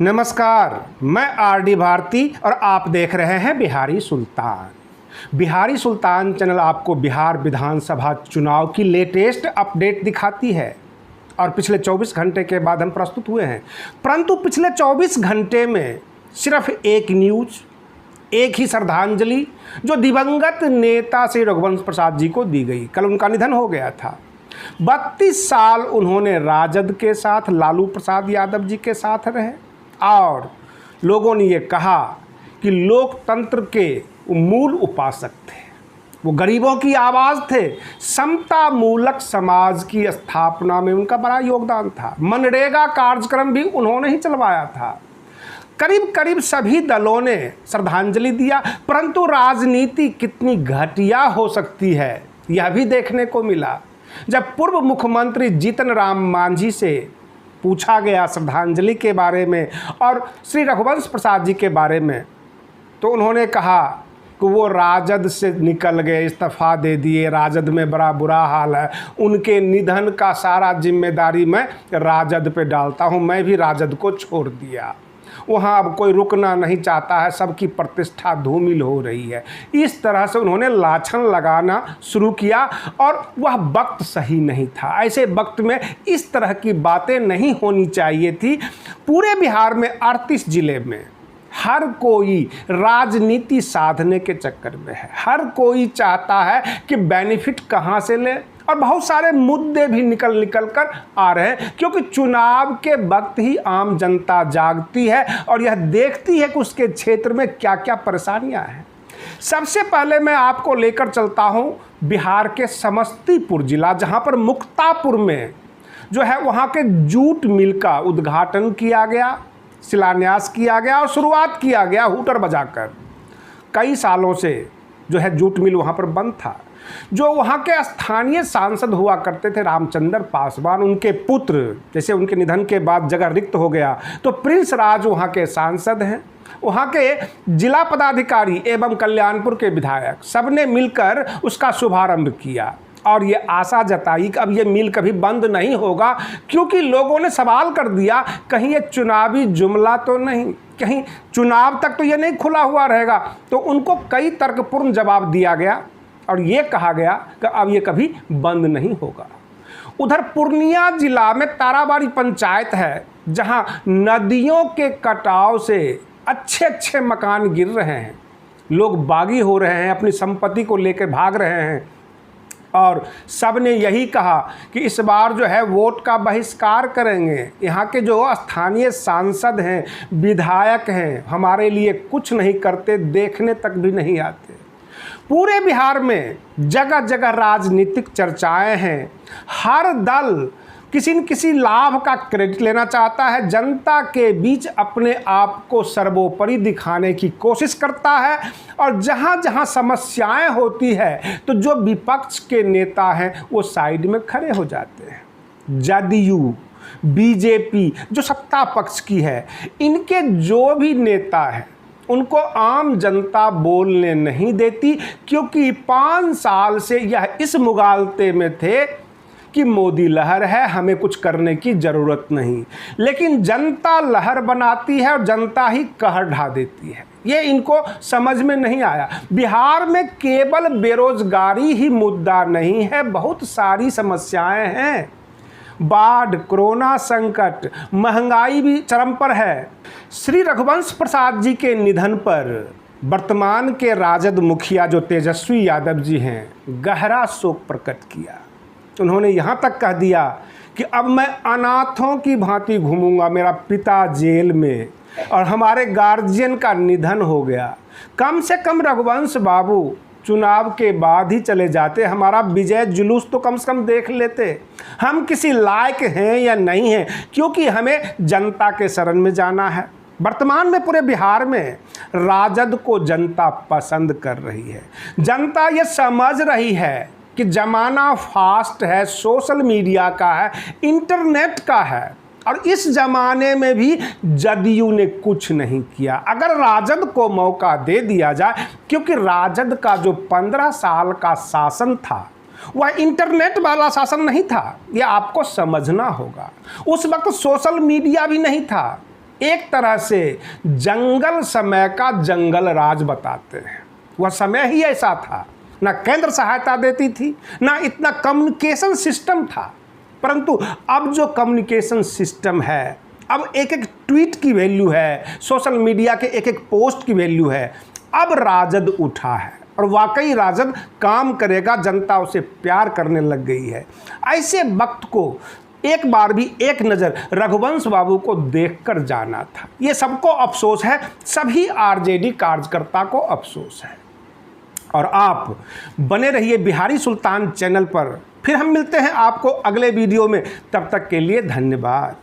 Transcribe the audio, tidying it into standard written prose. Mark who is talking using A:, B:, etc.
A: नमस्कार, मैं आरडी भारती और आप देख रहे हैं बिहारी सुल्तान। बिहारी सुल्तान चैनल आपको बिहार विधानसभा चुनाव की लेटेस्ट अपडेट दिखाती है और पिछले 24 घंटे के बाद हम प्रस्तुत हुए हैं। परंतु पिछले 24 घंटे में सिर्फ एक न्यूज़, एक ही श्रद्धांजलि जो दिवंगत नेता श्री रघुवंश प्रसाद जी को दी गई। कल उनका निधन हो गया था। 32 साल उन्होंने राजद के साथ, लालू प्रसाद यादव जी के साथ रहे और लोगों ने ये कहा कि लोकतंत्र के मूल उपासक थे। वो गरीबों की आवाज़ थे। समता मूलक समाज की स्थापना में उनका बड़ा योगदान था। मनरेगा कार्यक्रम भी उन्होंने ही चलवाया था। करीब करीब सभी दलों ने श्रद्धांजलि दिया, परंतु राजनीति कितनी घटिया हो सकती है यह भी देखने को मिला। जब पूर्व मुख्यमंत्री जीतन राम मांझी से पूछा गया श्रद्धांजलि के बारे में और श्री रघुवंश प्रसाद जी के बारे में, तो उन्होंने कहा कि वो राजद से निकल गए, इस्तीफा दे दिए, राजद में बड़ा बुरा हाल है, उनके निधन का सारा जिम्मेदारी मैं राजद पे डालता हूँ, मैं भी राजद को छोड़ दिया, वहाँ अब कोई रुकना नहीं चाहता है, सबकी प्रतिष्ठा धूमिल हो रही है। इस तरह से उन्होंने लाछन लगाना शुरू किया और वह वक्त सही नहीं था। ऐसे वक्त में इस तरह की बातें नहीं होनी चाहिए थी। पूरे बिहार में 38 जिले में हर कोई राजनीति साधने के चक्कर में है। हर कोई चाहता है कि बेनिफिट कहाँ से ले और बहुत सारे मुद्दे भी निकल कर आ रहे हैं, क्योंकि चुनाव के वक्त ही आम जनता जागती है और यह देखती है कि उसके क्षेत्र में क्या क्या परेशानियां हैं। सबसे पहले मैं आपको लेकर चलता हूं बिहार के समस्तीपुर जिला, जहां पर मुक्तापुर में जो है वहां के जूट मिल का उद्घाटन किया गया, शिलान्यास किया गया और शुरुआत किया गया हूटर बजाकर। कई सालों से जो है जूट मिल वहाँ पर बंद था। जो वहाँ के स्थानीय सांसद हुआ करते थे रामचंद्र पासवान, उनके पुत्र, जैसे उनके निधन के बाद जगह रिक्त हो गया तो प्रिंस राज वहाँ के सांसद हैं। वहाँ के जिला पदाधिकारी एवं कल्याणपुर के विधायक सबने मिलकर उसका शुभारंभ किया और ये आशा जताई कि अब ये मिल कभी बंद नहीं होगा, क्योंकि लोगों ने सवाल कर दिया कहीं ये चुनावी जुमला तो नहीं, कहीं चुनाव तक तो ये नहीं खुला हुआ रहेगा। तो उनको कई तर्कपूर्ण जवाब दिया गया और ये कहा गया कि अब ये कभी बंद नहीं होगा। उधर पूर्णिया जिला में ताराबाड़ी पंचायत है, जहां नदियों के कटाव से अच्छे अच्छे मकान गिर रहे हैं, लोग बागी हो रहे हैं, अपनी संपत्ति को लेकर भाग रहे हैं और सब ने यही कहा कि इस बार जो है वोट का बहिष्कार करेंगे। यहाँ के जो स्थानीय सांसद हैं, विधायक हैं, हमारे लिए कुछ नहीं करते, देखने तक भी नहीं आते। पूरे बिहार में जगह जगह राजनीतिक चर्चाएं हैं। हर दल किसी न किसी लाभ का क्रेडिट लेना चाहता है, जनता के बीच अपने आप को सर्वोपरि दिखाने की कोशिश करता है और जहां जहां समस्याएं होती है तो जो विपक्ष के नेता हैं वो साइड में खड़े हो जाते हैं। जदयू, बीजेपी जो सत्ता पक्ष की है, इनके जो भी नेता हैं उनको आम जनता बोलने नहीं देती, क्योंकि 5 साल से यह इस मुगालते में थे कि मोदी लहर है, हमें कुछ करने की ज़रूरत नहीं। लेकिन जनता लहर बनाती है और जनता ही कहर ढा देती है। ये इनको समझ में नहीं आया। बिहार में केवल बेरोजगारी ही मुद्दा नहीं है, बहुत सारी समस्याएं हैं। बाढ़, कोरोना संकट, महंगाई भी चरम पर है। श्री रघुवंश प्रसाद जी के निधन पर वर्तमान के राजद मुखिया जो तेजस्वी यादव जी हैं, गहरा शोक प्रकट किया। उन्होंने यहाँ तक कह दिया कि अब मैं अनाथों की भांति घूमूंगा, मेरा पिता जेल में और हमारे गार्जियन का निधन हो गया। कम से कम रघुवंश बाबू चुनाव के बाद ही चले जाते, हमारा विजय जुलूस तो कम से कम देख लेते। हम किसी लायक हैं या नहीं हैं, क्योंकि हमें जनता के शरण में जाना है। वर्तमान में पूरे बिहार में राजद को जनता पसंद कर रही है। जनता ये समझ रही है कि ज़माना फास्ट है, सोशल मीडिया का है, इंटरनेट का है और इस ज़माने में भी जदयू ने कुछ नहीं किया। अगर राजद को मौका दे दिया जाए, क्योंकि राजद का जो 15 साल का शासन था वह इंटरनेट वाला शासन नहीं था, यह आपको समझना होगा। उस वक्त सोशल मीडिया भी नहीं था। एक तरह से जंगल समय का जंगल राज बताते हैं। वह समय ही ऐसा था, ना केंद्र सहायता देती थी, ना इतना कम्युनिकेशन सिस्टम था। परंतु अब जो कम्युनिकेशन सिस्टम है, अब एक एक ट्वीट की वैल्यू है, सोशल मीडिया के एक एक पोस्ट की वैल्यू है। अब राजद उठा है और वाकई राजद काम करेगा, जनता उसे प्यार करने लग गई है। ऐसे वक्त को एक बार भी एक नज़र रघुवंश बाबू को देखकर जाना था। ये सबको अफसोस है, सभी आरजेडी कार्यकर्ता को अफसोस है। और आप बने रहिए बिहारी सुल्तान चैनल पर। फिर हम मिलते हैं आपको अगले वीडियो में। तब तक के लिए धन्यवाद।